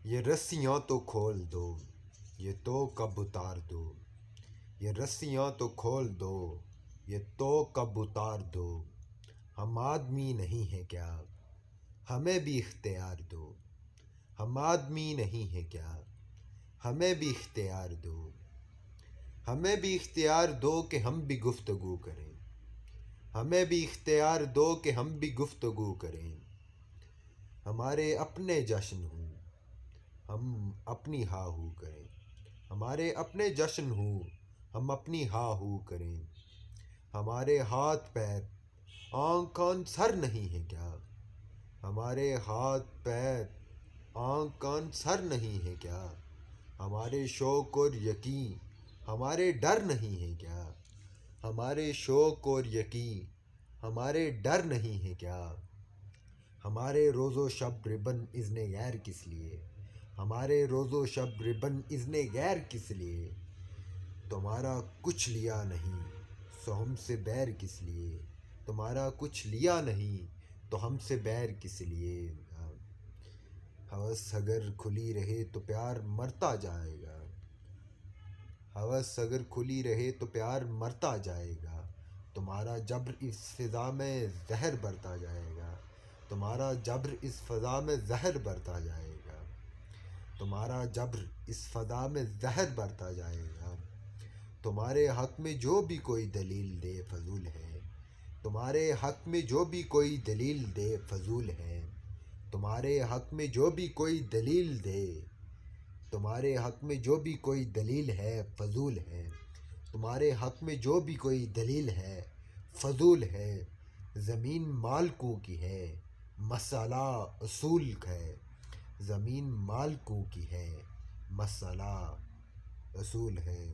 یہ رسیاں تو کھول دو، یہ تو کب اتار دو، یہ رسیاں تو کھول دو، یہ تو کب اتار دو، ہم آدمی نہیں ہیں کیا، ہمیں بھی اختیار دو، ہم آدمی نہیں ہیں کیا، ہمیں بھی اختیار دو، ہمیں بھی اختیار دو کہ ہم بھی گفتگو کریں، ہمیں بھی اختیار دو کہ ہم بھی گفتگو کریں، ہمارے اپنے جشن ہوں ہم اپنی ہا ہو کریں، ہمارے اپنے جشن ہوں ہم اپنی ہا ہو کریں، ہمارے ہاتھ پیر آنکھ کان سر نہیں ہے کیا، ہمارے ہاتھ پیر آنکھ کان سر نہیں ہے کیا، ہمارے شوق اور یقین ہمارے ڈر نہیں ہے کیا، ہمارے شوق اور یقین ہمارے ڈر نہیں ہے کیا، ہمارے روز و شب ربن اذن غیر کس لیے، ہمارے روز و شب ربن اذن غیر کس لیے، تمہارا کچھ لیا نہیں سو ہم سے بیر کس لیے، تمہارا کچھ لیا نہیں تو ہم سے بیر کس لیے، ہوس اگر کھلی رہے تو پیار مرتا جائے گا، ہوس اگر کھلی رہے تو پیار مرتا جائے گا، تمہارا جبر اس فضا میں زہر برتا جائے گا، تمہارا جبر اس فضا میں زہر برتا جائے گا، تمہارا جبر اس فضا میں زہر برتا جائے گا، تمہارے حق میں جو بھی کوئی دلیل دے فضول ہے، تمہارے حق میں جو بھی کوئی دلیل دے فضول ہے، تمہارے حق میں جو بھی کوئی دلیل دے، تمہارے حق میں جو بھی کوئی دلیل ہے فضول ہے، تمہارے حق میں جو بھی کوئی دلیل ہے فضول ہے، زمین مالکوں کی ہے مسئلہ اصول ہے، زمین مالکوں کی ہے مسئلہ اصول ہے۔